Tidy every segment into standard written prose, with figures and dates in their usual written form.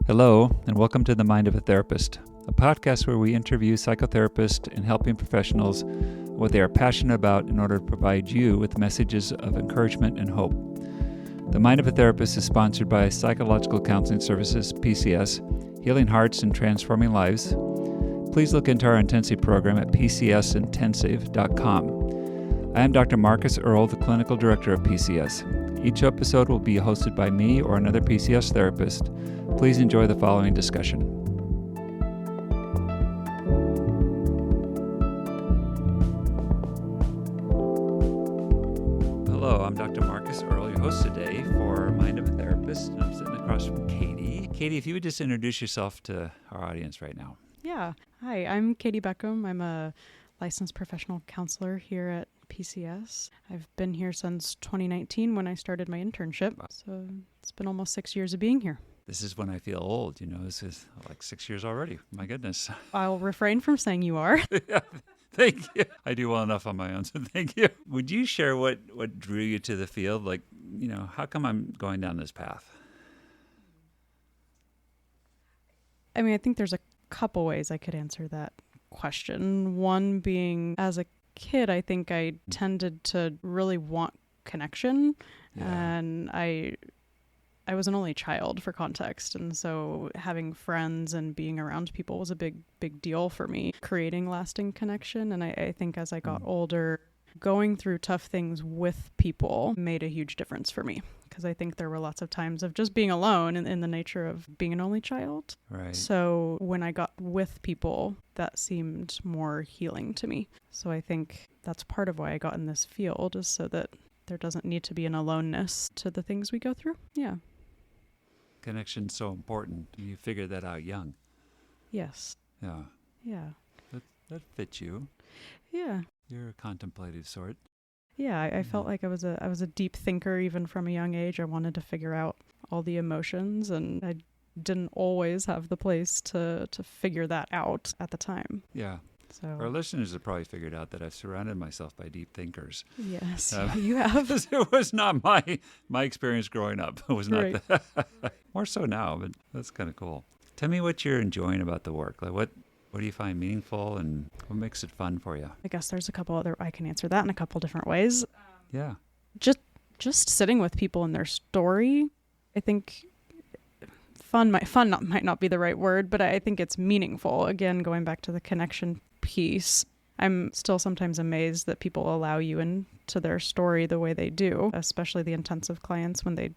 Hello, and welcome to The Mind of a Therapist, a podcast where we interview psychotherapists and helping professionals what they are passionate about in order to provide you with messages of encouragement and hope. The Mind of a Therapist is sponsored by Psychological Counseling Services, PCS, Healing Hearts and Transforming Lives. Please look into our intensive program at pcsintensive.com. I am Dr. Marcus Earle, the Clinical Director of PCS. Each episode will be hosted by me or another PCS therapist. Please enjoy the following discussion. Hello, I'm Dr. Marcus Earle, your host today for Mind of a Therapist, and I'm sitting across from Katie. Katie, if you would just introduce yourself to our audience right now. Yeah. Hi, I'm Katie Beckham. I'm a licensed professional counselor here at PCS. I've been here since 2019 when I started my internship, so it's been almost 6 years of being here. This is when I feel old, this is like 6 years already. My goodness. I'll refrain from saying you are. Yeah, thank you. I do well enough on my own, so thank you. Would you share what drew you to the field? Like, how come I'm going down this path? I mean, I think there's a couple ways I could answer that question. One being, as a kid, I think I tended to really want connection, and I was an only child, for context, and so having friends and being around people was a big deal for me, creating lasting connection. And I think as I got older, going through tough things with people made a huge difference for me, because I think there were lots of times of just being alone in the nature of being an only child. Right. So when I got with people, that seemed more healing to me. So I think that's part of why I got in this field, is so that there doesn't need to be an aloneness to the things we go through. Yeah. Connection's so important. You figured that out young. Yes. Yeah. Yeah. That fits you. Yeah. You're a contemplative sort. Yeah, I felt like I was a deep thinker even from a young age. I wanted to figure out all the emotions, and I didn't always have the place to figure that out at the time. Yeah. So Our listeners have probably figured out that I've surrounded myself by deep thinkers. yes, you have. It was not my experience growing up. It was not Right. that. More so now, but that's kind of cool. Tell me what you're enjoying about the work. Like what do you find meaningful, and what makes it fun for you? I guess there's a couple other, I can answer that in a couple different ways. Yeah. Just sitting with people and their story. I think might not be the right word, but I think it's meaningful. Again, going back to the connection piece, I'm still sometimes amazed that people allow you into their story the way they do, especially the intensive clients when they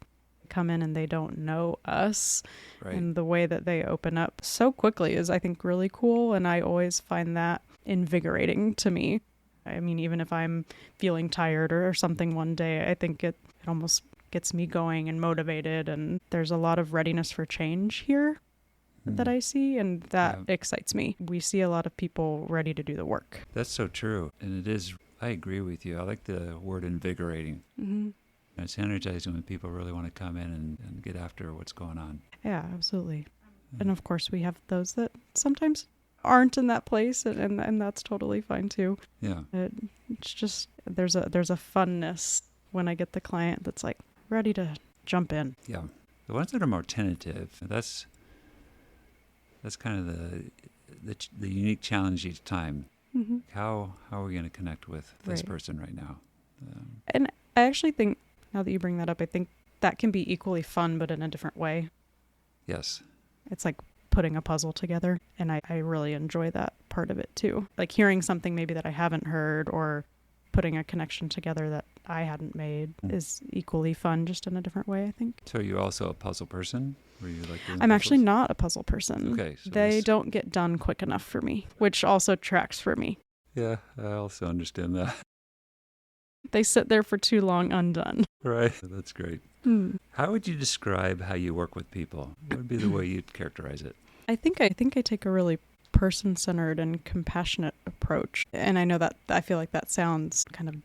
come in and they don't know us. Right. And the way that they open up so quickly is, I think, really cool. And I always find that invigorating to me. I mean, even if I'm feeling tired or something one day, I think it almost gets me going and motivated. And there's a lot of readiness for change here that I see, and that excites me. We see a lot of people ready to do the work. That's so true. And it is, I agree with you. I like the word invigorating. Mm-hmm. It's energizing when people really want to come in and get after what's going on. Yeah, absolutely. And of course, we have those that sometimes aren't in that place, and that's totally fine too. Yeah. It's just, there's a funness when I get the client that's like ready to jump in. Yeah. The ones that are more tentative, that's kind of the unique challenge each time. Mm-hmm. How are we going to connect with this Right. person right now? And I actually think, now that you bring that up, I think that can be equally fun, but in a different way. Yes. It's like putting a puzzle together, and I really enjoy that part of it too. Like hearing something maybe that I haven't heard, or putting a connection together that I hadn't made is equally fun, just in a different way, I think. So are you also a puzzle person? Were you like doing I'm actually puzzles? not a puzzle person. Okay. So They don't get done quick enough for me, which also tracks for me. Yeah, I also understand that. They sit there for too long undone. Right. That's great. How would you describe how you work with people? What would be the way you'd characterize it? I think I take a really person-centered and compassionate approach. And I know that I feel like that sounds kind of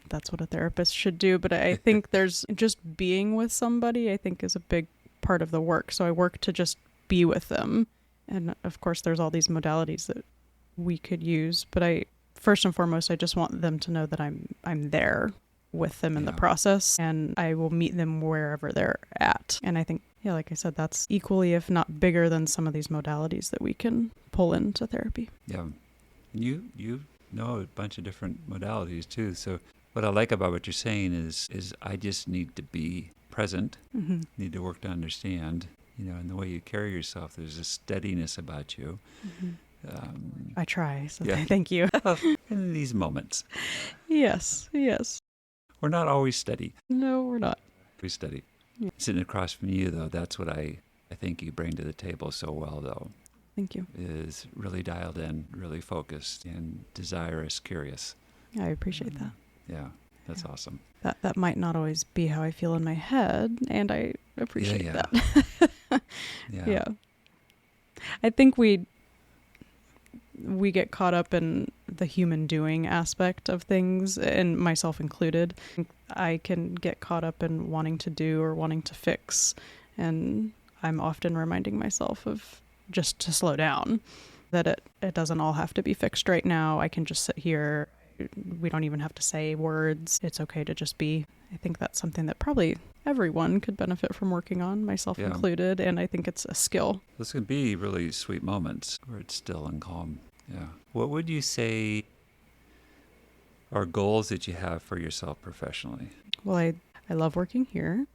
that's what a therapist should do, but I think there's just being with somebody, I think, is a big part of the work. So I work to just be with them. And of course there's all these modalities that we could use, but first and foremost, I just want them to know that I'm there with them in the process, and I will meet them wherever they're at. And I think Yeah, like I said, that's equally, if not bigger than some of these modalities that we can pull into therapy. Yeah. You know a bunch of different modalities too. So what I like about what you're saying is I just need to be present, need to work to understand, and the way you carry yourself, there's a steadiness about you. I try, so Yeah. thank you. In these moments. Yes. We're not always steady. No, we're not. We're steady. Yeah. Sitting across from you, though, that's what I think you bring to the table so well, though. Thank you. Is really dialed in, really focused, and desirous, curious. I appreciate that. Yeah, that's awesome. That might not always be how I feel in my head, and I appreciate that. Yeah. I think we get caught up in the human doing aspect of things, and myself included. I can get caught up in wanting to do or wanting to fix, and I'm often reminding myself of just to slow down, that it doesn't all have to be fixed right now. I can just sit here. We don't even have to say words. It's okay to just be. I think that's something that probably everyone could benefit from working on, myself included, and I think it's a skill. This can be really sweet moments where it's still and calm. Yeah. What would you say are goals that you have for yourself professionally? Well, I love working here.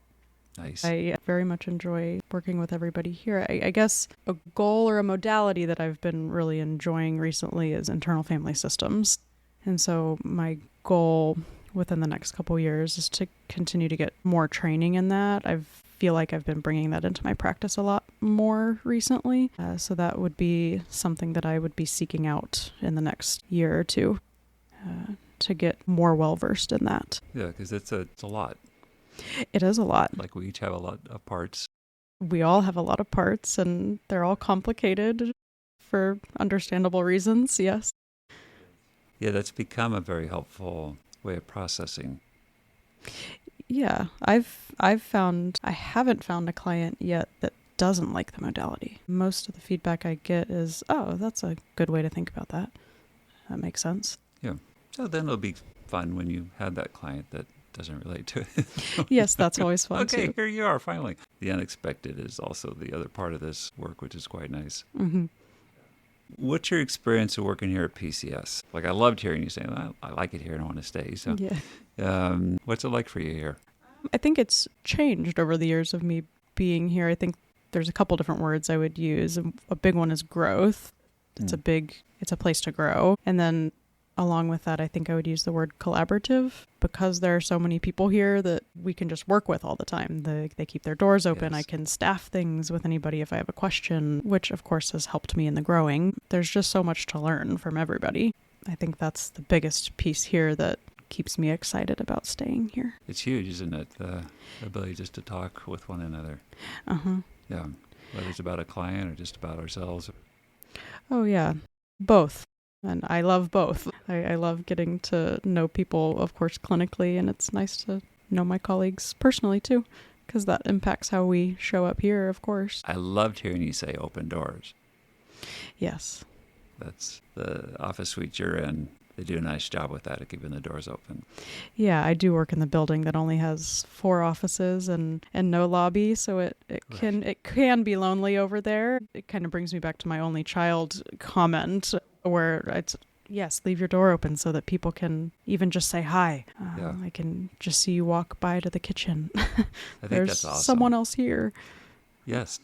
Nice. I very much enjoy working with everybody here. I guess a goal or a modality that I've been really enjoying recently is internal family systems. And so my goal within the next couple of years is to continue to get more training in that. I feel like I've been bringing that into my practice a lot more recently. So that would be something that I would be seeking out in the next year or two to get more well-versed in that. Yeah, because it's a lot. It is a lot. Like we each have a lot of parts. We all have a lot of parts, and they're all complicated for understandable reasons, yes. Yeah, that's become a very helpful way of processing. Yeah, I haven't found a client yet that doesn't like the modality. Most of the feedback I get is, oh, that's a good way to think about that. That makes sense. Yeah. So then it'll be fun when you have that client that doesn't relate to it. Yes, that's always fun okay, too. here you are, finally. The unexpected is also the other part of this work, which is quite nice. Mm-hmm. What's your experience of working here at PCS? Like, I loved hearing you say, well, I like it here and I want to stay. So what's it like for you here? I think it's changed over the years of me being here. I think there's a couple different words I would use. A big one is growth. It's a place to grow. And then along with that, I think I would use the word collaborative, because there are so many people here that we can just work with all the time. They keep their doors open. Yes. I can staff things with anybody if I have a question, which of course has helped me in the growing. There's just so much to learn from everybody. I think that's the biggest piece here that keeps me excited about staying here. It's huge, isn't it? The ability just to talk with one another. Uh-huh. Yeah. Whether it's about a client or just about ourselves. Oh, yeah. Both. And I love both. I love getting to know people, of course, clinically, and it's nice to know my colleagues personally, too, because that impacts how we show up here, of course. I loved hearing you say open doors. Yes. That's the office suite you're in. They do a nice job with that, of keeping the doors open. Yeah, I do work in the building that only has 4 offices and no lobby, so it can be lonely over there. It kind of brings me back to my only child comment, where it's, yes, leave your door open so that people can even just say hi. I can just see you walk by to the kitchen. I think There's that's awesome. Someone else here. Yes.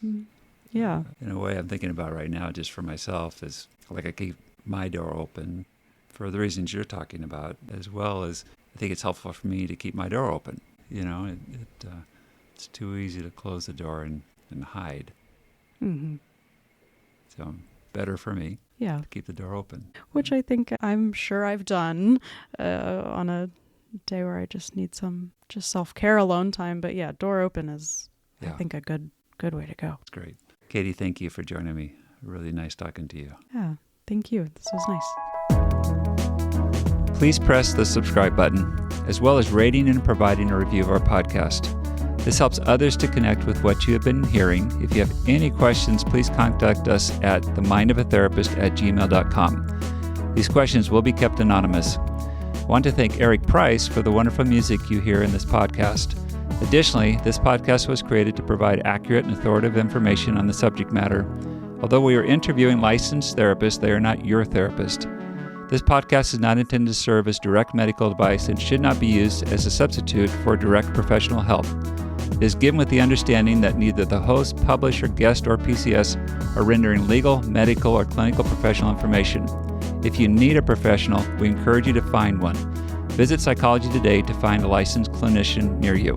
Yeah. In a way, I'm thinking about right now, just for myself, is like I keep my door open for the reasons you're talking about, as well as I think it's helpful for me to keep my door open. It's too easy to close the door and hide. Mm-hmm. So better for me. Yeah. To keep the door open. Which I think I'm sure I've done on a day where I just need some just self-care alone time. But yeah, door open is, I think, a good way to go. That's great. Katie, thank you for joining me. Really nice talking to you. Yeah, thank you. This was nice. Please press the subscribe button, as well as rating and providing a review of our podcast. This helps others to connect with what you have been hearing. If you have any questions, please contact us at themindofatherapist@gmail.com. These questions will be kept anonymous. I want to thank Eric Price for the wonderful music you hear in this podcast. Additionally, this podcast was created to provide accurate and authoritative information on the subject matter. Although we are interviewing licensed therapists, they are not your therapist. This podcast is not intended to serve as direct medical advice and should not be used as a substitute for direct professional help. It is given with the understanding that neither the host, publisher, guest, or PCS are rendering legal, medical, or clinical professional information. If you need a professional, we encourage you to find one. Visit Psychology Today to find a licensed clinician near you.